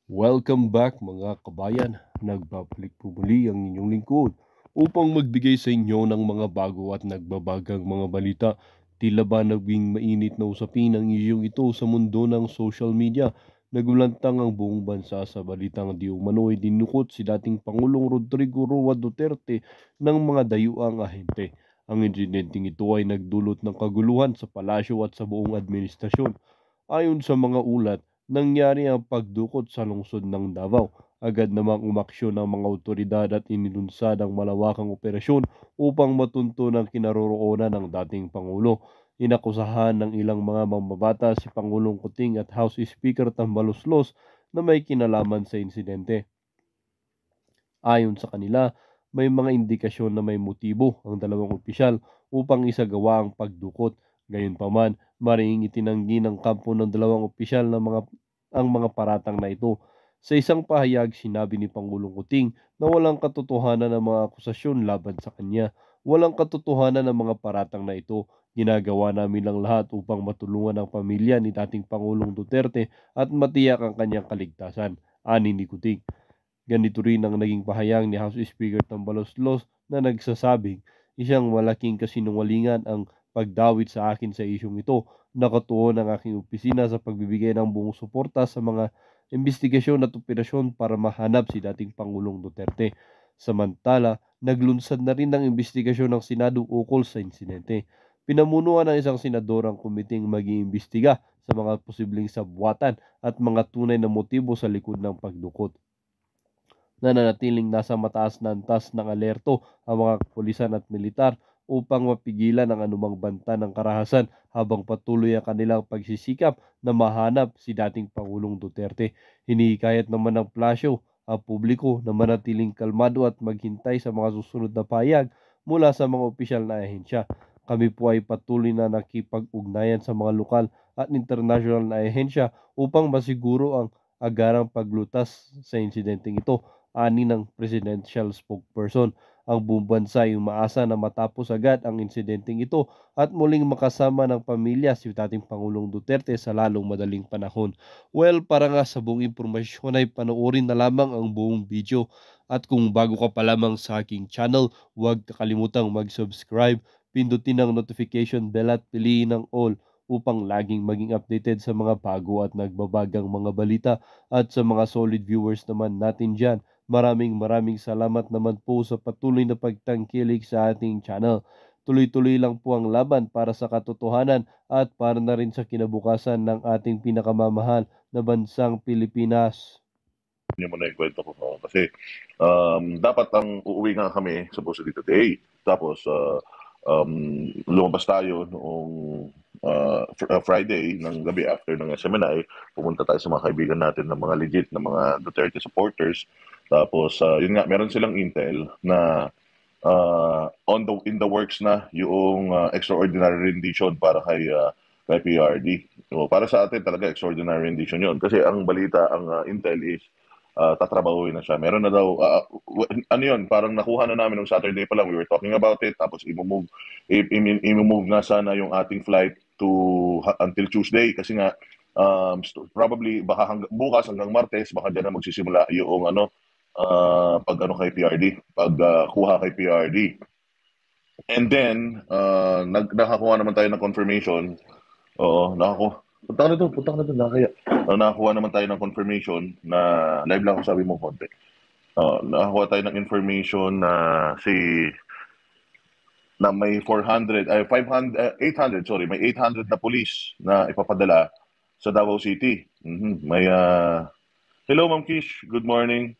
Welcome back mga kabayan. Nagbabalik po muli ang inyong lingkod upang magbigay sa inyo ng mga bago at nagbabagang mga balita. Tila ba naging mainit na usapin ang isyong ito sa mundo ng social media? Nagulantang ang buong bansa sa balitang di umano'y dinukot si dating Pangulong Rodrigo Roa Duterte ng mga dayuang ahente. Ang insidenteng ito ay nagdulot ng kaguluhan sa palasyo at sa buong administrasyon. Ayon sa mga ulat, nangyari ang pagdukot sa lungsod ng Davao. Agad namang umaksyon ng mga otoridad at inilunsad ang malawakang operasyon upang matunto ng kinaroroonan ng dating Pangulo. Inakusahan ng ilang mga mamabata si Pangulong Kuting at House Speaker Tambaloslos na may kinalaman sa insidente. Ayon sa kanila, may mga indikasyon na may motibo ang dalawang opisyal upang isagawa ang pagdukot. Gayunpaman, maring itinanggi ng kampo ng dalawang opisyal na ang mga paratang na ito. Sa isang pahayag, sinabi ni Pangulong Kuting na walang katotohanan ng mga akusasyon laban sa kanya. Walang katotohanan ng mga paratang na ito. Ginagawa namin lang lahat upang matulungan ang pamilya ni dating Pangulong Duterte at matiyak ang kanyang kaligtasan, ani ni Kuting. Ganito rin ang naging pahayag ni House Speaker Tambaloslos na nagsasabing isang malaking kasinungalingan ang pagdawit sa akin sa isyong ito. Nakatuon ang aking opisina sa pagbibigay ng buong suporta sa mga investigasyon at operasyon para mahanap si dating Pangulong Duterte. Samantala, naglunsad na rin ng investigasyon ng Senado ukol sa insidente. Pinamunuan ng isang senador ang komiting mag-iimbestiga sa mga posibleng sabwatan at mga tunay na motibo sa likod ng pagdukot. Nananatiling nasa mataas na antas ng alerto ang mga kapulisan at militar upang mapigilan ang anumang banta ng karahasan habang patuloy ang kanilang pagsisikap na mahanap si dating Pangulong Duterte. Hinihikayat naman ng plasyo ang publiko na manatiling kalmado at maghintay sa mga susunod na pahayag mula sa mga opisyal na ahensya. Kami po ay patuloy na nakipag-ugnayan sa mga lokal at international na ahensya upang masiguro ang agarang paglutas sa insidenteng ito, ani ng presidential spokesperson. Ang buong bansa ay umaasa na matapos agad ang insidenteng ito at muling makasama ng pamilya si dating Pangulong Duterte sa lalong madaling panahon. Well, para nga sa buong impormasyon ay panoorin na lamang ang buong video. At kung bago ka pa lamang sa aking channel, huwag kakalimutang mag-subscribe, pindutin ang notification bell at piliin ang all upang laging maging updated sa mga bago at nagbabagang mga balita. At sa mga solid viewers naman natin dyan, maraming salamat naman po sa patuloy na pagtangkilik sa ating channel. Tuloy-tuloy lang po ang laban para sa katotohanan at para na rin sa kinabukasan ng ating pinakamamahal na bansang Pilipinas. Niyo muna yung kwento ko. Kasi dapat ang uuwi nga kami supposedly today. Tapos lumabas tayo noong Friday ng gabi after ng SMNI. Pumunta tayo sa mga kaibigan natin ng mga legit na mga Duterte supporters. Tapos yun nga, meron silang intel na in the works na yung extraordinary rendition para kay PRD. So, para sa atin talaga extraordinary rendition yun. Kasi ang balita, ang intel is tatrabahuin na siya. Meron na daw, ano yun, parang nakuha na namin nung Saturday pa lang, we were talking about it, tapos i-move nga sana yung ating flight until Tuesday, kasi nga, probably, baka bukas hanggang Martes, baka dyan na magsisimula yung pag kay PRD, pag kuha kay PRD. And then, nakakuha naman tayo ng confirmation. Oo, punta ka na doon, nakakaya. Nakakuha naman tayo ng confirmation na, live lang ako sabi mo konti. Nakakuha tayo ng information na may 800, sorry, may 800 na police na ipapadala sa Davao City. May, hello Ma'am Kish, good morning.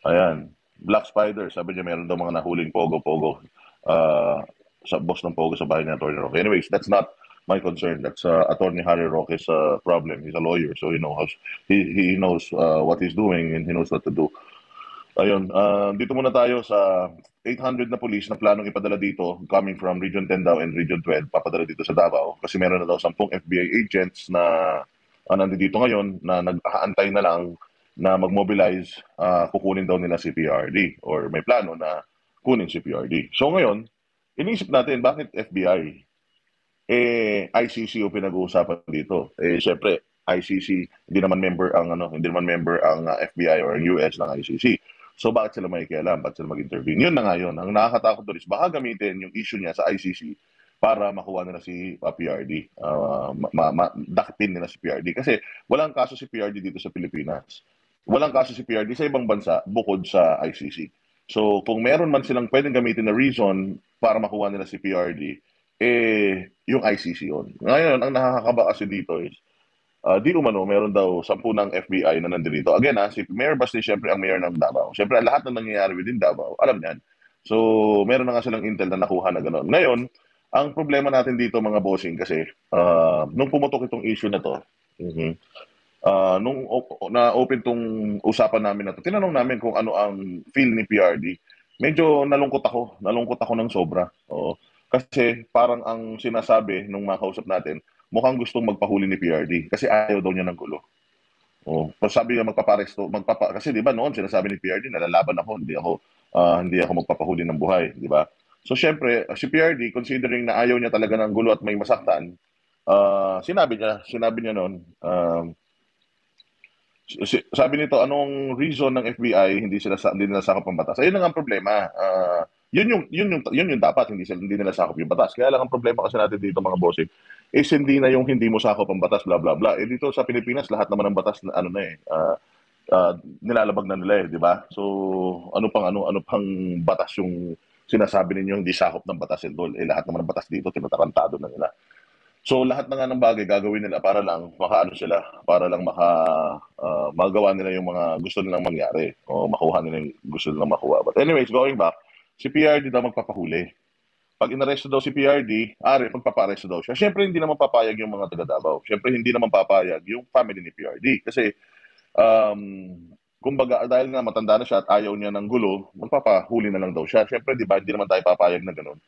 Ayan, Black Spider, sabi niya meron daw mga nahuling pogo-pogo sa boss ng pogo sa bahay ni Atty. Roque. Anyways, that's not my concern. That's Atty. Harry Roque's problem. He's a lawyer, so he knows what he's doing and he knows what to do. Ayun, dito muna tayo sa 800 na police na planong ipadala dito coming from Region 10 daw and Region 12, papadala dito sa Davao kasi meron na daw 10 FBI agents na nandito ngayon na nag-aantay na lang na mag-mobilize, kukunin daw nila si PRD or may plano na kunin si PRD. So ngayon, iniisip natin bakit FBI? ICC yung pinag-uusapan dito. Syempre, ICC, hindi naman member ang FBI or ang US ng ICC. So bakit sila makikialam? Bakit sila mag-intervene? Yun na nga yun. Ang nakakatakot doon is baka gamitin yung issue niya sa ICC para makuha nila si PRD. Dakitin nila si PRD. Kasi walang kaso si PRD dito sa Pilipinas. Walang kaso si PRD sa ibang bansa bukod sa ICC. So kung meron man silang pwedeng gamitin na reason para makuha nila si PRD, yung ICC yun. Ngayon, ang nakakaba kasi dito is, di umano, meron daw 10 ng FBI na nandito. Again, si Mayor Basti, syempre ang mayor ng Davao. Syempre, lahat ng nangyayari within Davao, alam niyan. So, meron na nga silang intel na nakuha na gano'n. Ngayon, ang problema natin dito mga bossing kasi, nung pumutok itong issue na to, nung na-open tong usapan namin na to, tinanong namin kung ano ang feel ni PRD. Medyo nalungkot ako. Nalungkot ako ng sobra. Oo. Kasi parang ang sinasabi nung mga kausap natin, mukhang gustong magpahuli ni PRD kasi ayaw daw niya ng gulo. Oh, sabi niya kasi 'di ba noon sinasabi ni PRD nalalaban ako, hindi ako magpapahuli ng buhay, 'di ba? So syempre, si PRD considering na ayaw niya talaga ng gulo at may masaktan, sinabi niya noon, sabi nito, anong reason ng FBI hindi nila sakop ang batas? Ayun lang ang problema. Yun yung dapat hindi nila sakop yung batas. Kaya lang ang problema kasi natin dito mga bossing is hindi na yung hindi mo sakop ang batas bla bla bla. Dito sa Pilipinas lahat naman ng batas na nilalabag na nila di ba? So ano pang batas yung sinasabi ninyo hindi sakop ng batas and all. Lahat naman ng batas dito tinatarantado na nila. So lahat na nga ng bagay gagawin nila para lang makaano sila, para lang magawa nila yung mga gusto nilang mangyari o makuha nila yung gusto nilang makuha. But anyways, going back, si PRD daw magpapahuli. Pag inaresto daw si PRD, magpapa-aresto daw siya. Siyempre hindi naman papayag yung mga taga Davao. Siyempre hindi naman papayag yung family ni PRD kasi kumbaga dahil nga matanda na siya at ayaw niya ng gulo, magpapahuli na lang daw siya. Siyempre 'di ba hindi naman tayo papayag na gano'n.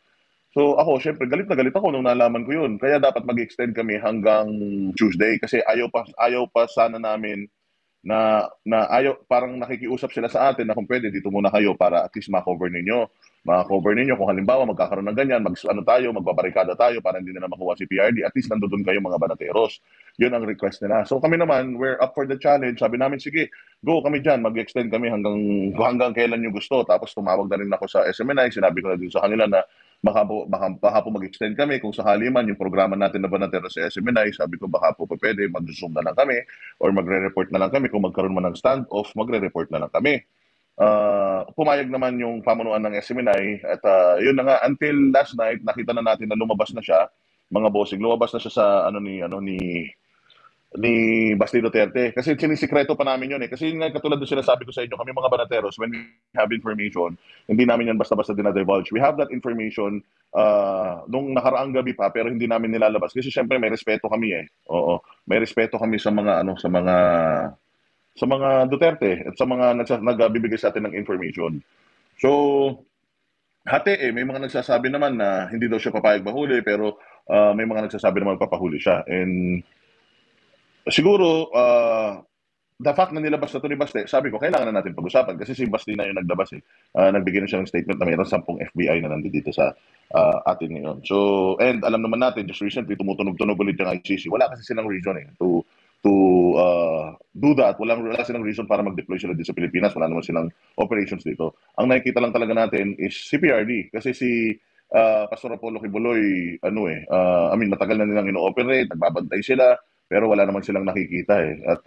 So ako, syempre, galit na galit ako nung nalaman ko yun. Kaya dapat mag-extend kami hanggang Tuesday kasi ayaw pa sana namin na ayaw, parang nakikiusap sila sa atin na kung pwede, dito muna kayo para at least ma-cover ninyo. Ma-cover ninyo kung halimbawa magkakaroon ng ganyan, magbabarikada tayo para hindi nila makuha si PRD. At least nandoon kayo mga banateros. Yun ang request nila. So kami naman, we're up for the challenge. Sabi namin, sige, go kami dyan. Mag-extend kami hanggang kailan nyo gusto. Tapos tumawag na rin ako sa SMNI. Sinabi ko na din sa kanila na baka po mag-extend kami kung sakali man yung programa natin na banatero sa SMNI. Sabi ko baka po pwede, mag-zoom na lang kami or magre-report na lang kami. Kung magkaroon man ng stand-off, magre-report na lang kami. Pumayag naman yung pamunuan ng SMNI at yun na nga, until last night, nakita na natin na lumabas na siya, mga bossing, lumabas na siya sa ni Basti Duterte. Kasi sinisikreto pa namin yun eh. Kasi yun nga katulad ng sinasabi ko sa inyo, kami mga banateros, when we have information, hindi namin yan basta-basta dinadivulge. We have that information nung nakaraang gabi pa, pero hindi namin nilalabas. Kasi syempre may respeto kami eh. Oo. May respeto kami sa mga Duterte at sa mga nagbibigay sa atin ng information. So, may mga nagsasabi naman na hindi daw siya papayag mahuli, pero may mga nagsasabi naman papahuli siya. And siguro, the fact na nilabas na ito ni Baste, sabi ko, kailangan na natin pag-usapan kasi si Baste na yung naglabas eh. Nagbigay na siya ng statement na mayroon 10 FBI na nandito sa atin ngayon. So, and alam naman natin, just recently, tumutunog-tunog ulit yung ICC. Wala kasi silang reason eh to do that. Wala silang reason para mag-deploy sila dito sa Pilipinas. Wala naman silang operations dito. Ang nakikita lang talaga natin is si PRD kasi si Pastor Apollo Kibuloy, matagal na nilang ino-operate, nagbabantay sila, pero wala naman silang nakikita eh. At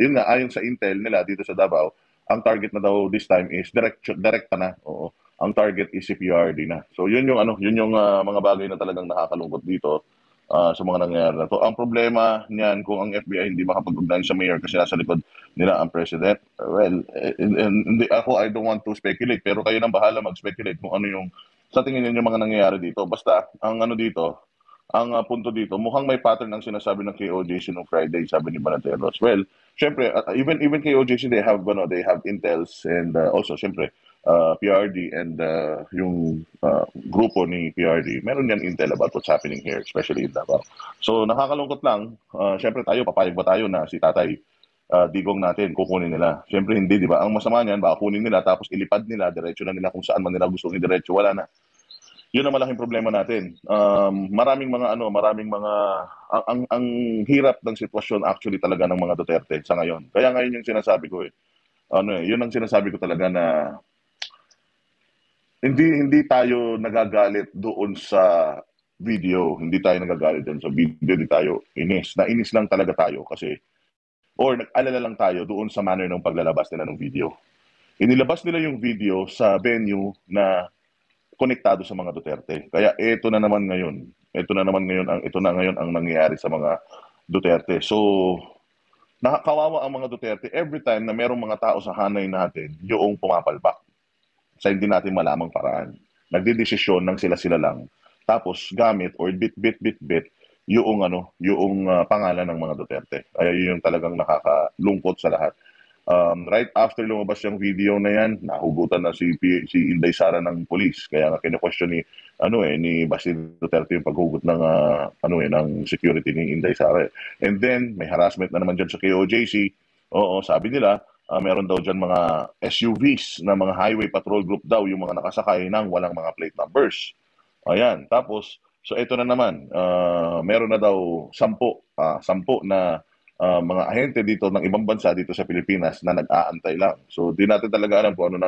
yun nga, ayon sa intel nila dito sa Davao, ang target na daw this time is direkta na. Oo. Ang target is si PRD na. So yun yung mga bagay na talagang nakakalungkot dito sa mga nangyayari na to. Ang problema niyan kung ang FBI hindi makapag-ugnayan sa mayor kasi nasa likod nila ang president. Well, I don't want to speculate, pero kayo nang bahala mag-speculate kung ano yung sa tingin niyo mga nangyayari dito. Basta, ang punto dito, mukhang may pattern ang sinasabi ng KOJC nung Friday, sabi ni Banateros. Well, syempre, even KOJC, they have intels and also, syempre, PRD and yung grupo ni PRD, meron yan intel about what's happening here, especially in Davao. So, nakakalungkot lang. Syempre papayag ba tayo na si Tatay Digong natin, kukunin nila. Siyempre hindi, di ba? Ang masama niyan, baka kunin nila, tapos ilipad nila, diretso na nila kung saan man nila gusto i-diretso, wala na. yun ang malaking problema natin. Maraming mga ang hirap ng sitwasyon actually talaga ng mga Duterte sa ngayon. Kaya ngayon yung sinasabi ko eh. Yun ang sinasabi ko talaga na hindi tayo nagagalit doon sa video, hindi tayo nagagalit doon sa video, hindi tayo inis. Nainis lang talaga tayo kasi or nag-alala lang tayo doon sa manner ng paglalabas nila ng video. Inilabas nila yung video sa venue na konektado sa mga Duterte. Kaya ito na ngayon ang nangyayari sa mga Duterte. So, nakakawawa ang mga Duterte every time na merong mga tao sa hanay natin yung pumapalpak sa hindi natin malamang paraan. Nagdidesisyon ng sila-sila lang. Tapos gamit or bit yung pangalan ng mga Duterte. Kaya yun yung talagang nakakalungkot sa lahat. Right after lumabas yung video na yan, nahugutan na si Inday Sara ng police. Kaya nga kino-question ni Basti Duterte yung paghugot ng security ni Inday Sara. And then may harassment na naman diyan sa KOJC. Oo, sabi nila, meron daw diyan mga SUVs na mga highway patrol group daw yung mga nakasakay ng walang mga plate numbers. Ayan, tapos so ito na naman, meron na daw 10 na mga ahente dito ng ibang bansa dito sa Pilipinas na nag-aantay lang. So di natin talaga alam kung ano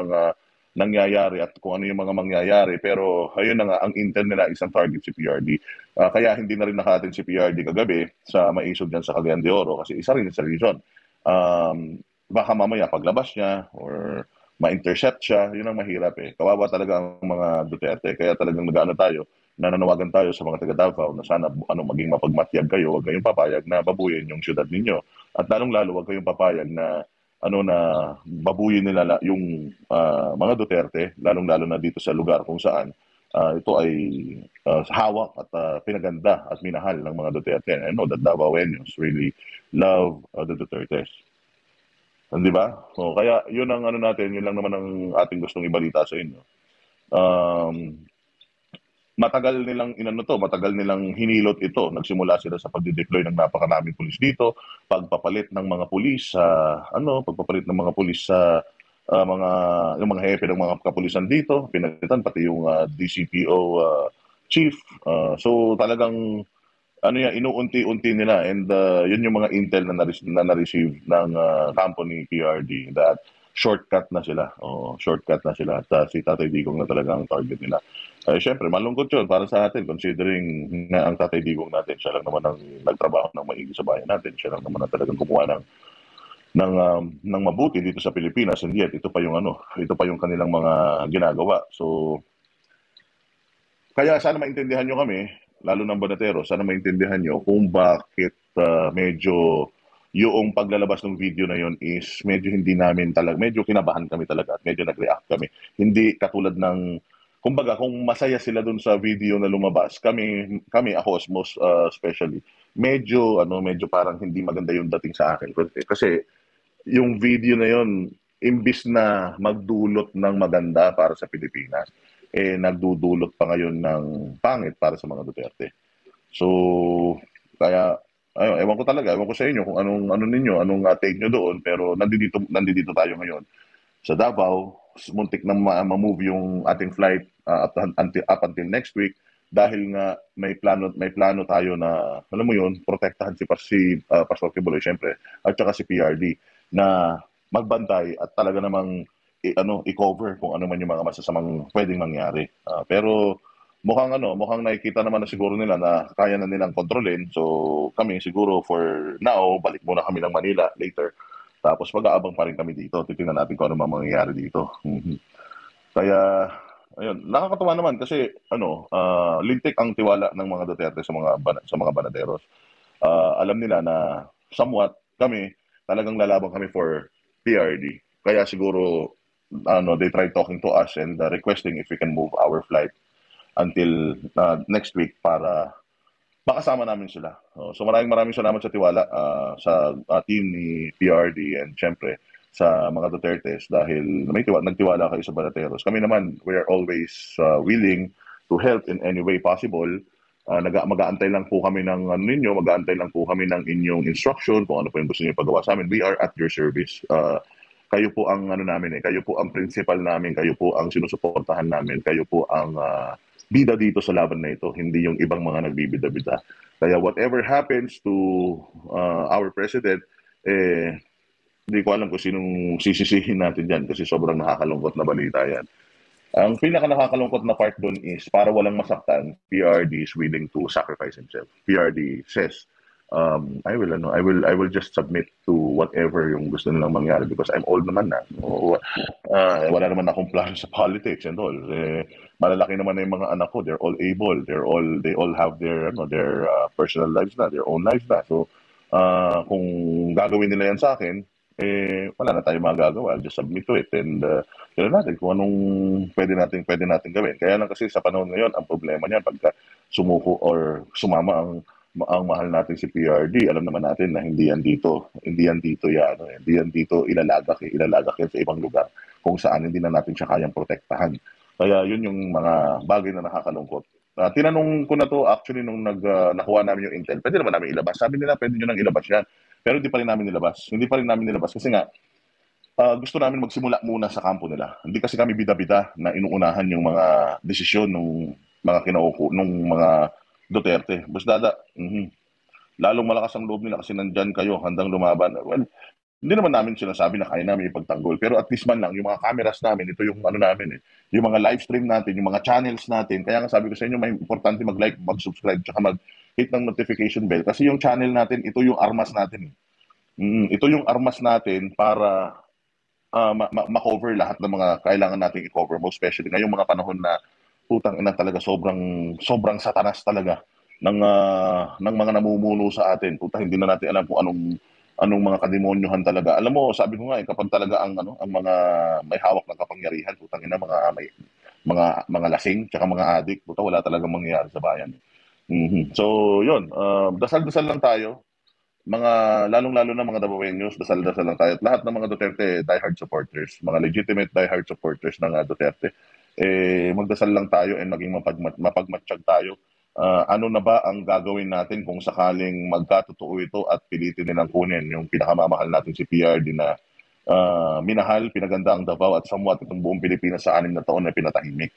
nangyayari at kung ano yung mga mangyayari. Pero ayun na nga, ang intel nila isang target si PRD. Kaya hindi na rin nakatin si PRD kagabi sa maisog dyan sa Cagayan de Oro kasi isa rin sa reason. Baka mamaya paglabas niya or ma-intercept siya, yun ang mahirap eh. Kawawa talaga ang mga Duterte. Kaya talagang nananawagan tayo sa mga taga Davao na sana maging mapagmatyag kayo, huwag kayong papayag na babuyin yung syudad ninyo. At lalong-lalo huwag kayong papayag na na babuyin nila yung mga Duterte, lalong-lalo na dito sa lugar kung saan ito ay hawak at pinaganda at minahal ng mga Duterte. I know that Davaoenos really love the Dutertes. Di ba? So, kaya yun ang natin, yun lang naman ang ating gustong ibalita sa inyo. Matagal nilang hinilot ito. Nagsimula sila sa pagde-deploy ng napakaraming pulis dito, pagpapalit ng mga pulis sa yung mga hepe ng mga kapulisan dito, pinalitan pati yung DCPO chief. So talagang inuunti-unti nila and yun yung mga intel na na-receive ng kampo ni PRD that shortcut na sila. Shortcut na sila. At si Tatay Digong na talaga ang target nila. Siyempre, malungkot yun para sa atin considering na ang Tatay Digong natin, siya lang naman ang nagtrabaho ng maigi sa bayan natin. Siya lang naman ang talagang gumawa ng mabuti dito sa Pilipinas. And yet, ito pa yung kanilang mga ginagawa. So, kaya sana maintindihan nyo kami, lalo ng Banatero, sana maintindihan nyo kung bakit medyo yung paglalabas ng video na yon is medyo hindi namin talaga, medyo kinabahan kami talaga at medyo nag-react kami. Hindi katulad ng, kumbaga, kung masaya sila dun sa video na lumabas, kami ako most especially, medyo parang hindi maganda yung dating sa akin. Kasi yung video na yon imbis na magdulot ng maganda para sa Pilipinas, nagdudulot pa ngayon ng pangit para sa mga Duterte. So, kaya ewan ko sa inyo kung anong take nyo doon, pero nandito tayo ngayon sa Davao. Muntik na ma-move yung ating flight up until next week dahil nga may plano tayo na, alam mo yun, protektahan si Pastor Kibuloy, syempre, at saka si PRD na magbantay at talaga namang i-cover kung ano man yung mga masasamang pwedeng mangyari. Pero mukhang nakikita naman na siguro nila na kaya na nilang kontrolin. So kami siguro for now, balik muna kami ng Manila later. Tapos mag-aabang pa rin kami dito. Titingnan natin kung ano mangyayari dito. Kaya ayun, nakakatawa naman kasi lintik ang tiwala ng mga Duterte sa mga Banaderos. Alam nila na somewhat kami talagang lalaban kami for PRD. Kaya siguro they try talking to us and requesting if we can move our flight until next week para makasama namin sila. So maraming salamat sa tiwala sa team ni PRD and syempre sa mga Dutertes dahil nagtiwala kayo sa Banateros. Kami naman, we are always willing to help in any way possible. Mag-aantay lang po kami ng mag-aantay lang po kami ng inyong instruction kung ano po yung gusto niyo pagawa sa amin. We are at your service. Kayo po ang kayo po ang principal namin, kayo po ang sinusuportahan namin, kayo po ang bida dito sa laban na ito, hindi yung ibang mga nagbibida-bida. Kaya whatever happens to our president, eh, hindi ko alam kung sinong sisisihin natin dyan kasi sobrang nakakalungkot na balita yan. Ang pinaka nakakalungkot na part doon is para walang masaktan, PRD is willing to sacrifice himself. PRD says, I will just submit to whatever yung gusto nilang mangyari because I'm old naman na. Wala naman akong plano sa politics and all. Malalaki naman na yung mga anak ko, they're all able, they all have their personal lives na, their own lives na. So kung gagawin nila yan sa akin, wala na tayong magagawa. I'll just submit to it and tignan natin kung anong pwede natin gawin. Kaya lang kasi sa panahon ngayon, ang problema niyan pagka sumuko or sumama ang mahal natin si PRD, alam naman natin na hindi yan dito ilalagak yan sa ibang lugar kung saan hindi na natin siya kayang protektahan. Kaya yun yung mga bagay na nakakalungkot. Tinanong ko na to actually nung nakuha namin yung intel. Pwede naman namin ilabas. Sabi nila pwede nyo nang ilabas yan. Pero hindi pa rin namin nilabas kasi nga gusto namin magsimula muna sa kampo nila. Hindi kasi kami bida-bida na inuunahan yung mga desisyon ng mga Duterte. Basta lalong malakas ang loob nila kasi nandyan kayo, handang lumaban. Well, hindi naman namin sinasabi na kaya namin ipagtanggol. Pero at least man lang, yung mga cameras namin, ito yung ano namin yung mga live stream natin, yung mga channels natin. Kaya nga sabi ko sa inyo, may importante mag-like, mag-subscribe, tsaka mag-hit ng notification bell. Kasi yung channel natin, ito yung armas natin. Ito yung armas natin para ma-cover lahat ng mga kailangan nating i-cover. Most especially ngayong mga panahon na putang ina talaga sobrang satanas talaga ng mga namumuno sa atin. Puta, hindi na natin alam kung anong mga kademonyohan talaga. Alam mo, sabi ko nga kapag talaga ang mga may hawak ng kapangyarihan, putang ina mga lasing tsaka mga adik, puta wala talagang mangyayari sa bayan. So, yun, dasal-dasal lang tayo. Lalong-lalo na mga Davaoenos, dasal-dasal lang tayo. At lahat ng mga Duterte diehard supporters, mga legitimate diehard supporters ng Duterte, magdasal lang tayo and maging mapagmatsyag tayo. Ano na ba ang gagawin natin kung sakaling magkatotoo ito at pilitin nilang kunin yung pinakamamahal natin si PRD na minahal, pinaganda ang Davao at somewhat itong buong Pilipinas sa 6 na taon na pinatahimik.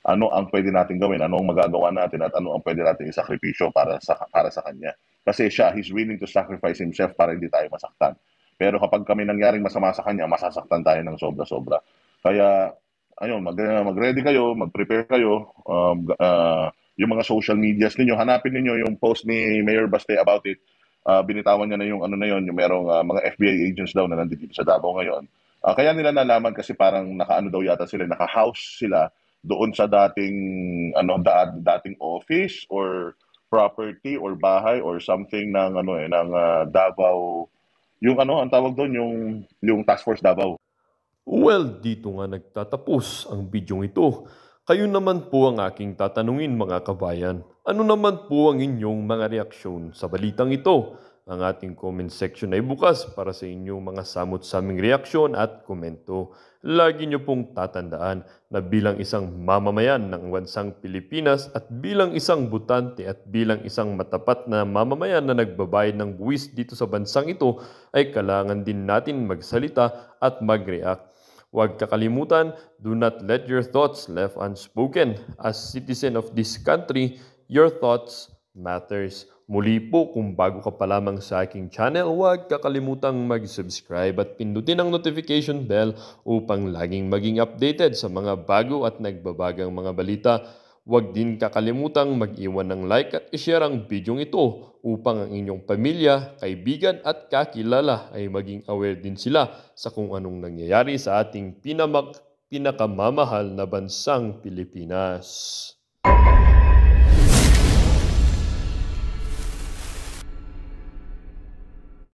Ano ang pwede natin gawin? Ano ang magagawa natin at ano ang pwede natin isakripisyo para sa kanya? Kasi he's willing to sacrifice himself para hindi tayo masaktan. Pero kapag kami nangyaring masama sa kanya, masasaktan tayo ng sobra-sobra. Kaya, ayun, mag-ready kayo, mag-prepare kayo. Yung mga social medias ninyo, hanapin niyo yung post ni Mayor Baste about it. Binitawan niya na yung yung merong mga FBI agents daw na nandito sa Davao ngayon. Kaya nila nalaman kasi parang naka-house sila doon sa dating office or property or bahay or something ng Davao. Yung ang tawag doon yung Task Force Davao. Well, dito nga nagtatapos ang bidyong ito. Kayo naman po ang aking tatanungin mga kabayan. Ano naman po ang inyong mga reaksyon sa balitang ito? Ang ating comment section ay bukas para sa inyong mga samot-saming reaksyon at komento. Lagi niyo pong tatandaan na bilang isang mamamayan ng bansang Pilipinas at bilang isang butante at bilang isang matapat na mamamayan na nagbabayad ng buwis dito sa bansang ito ay kailangan din natin magsalita at mag-react. Huwag kakalimutan, do not let your thoughts left unspoken. As citizen of this country, your thoughts matters. Muli po, kung bago ka pa lamang sa aking channel, huwag kakalimutang mag-subscribe at pindutin ang notification bell upang laging maging updated sa mga bago at nagbabagang mga balita. Huwag din kakalimutang mag-iwan ng like at i-share ang bidyong ito upang ang inyong pamilya, kaibigan at kakilala ay maging aware din sila sa kung anong nangyayari sa ating pinakamamahal na bansang Pilipinas.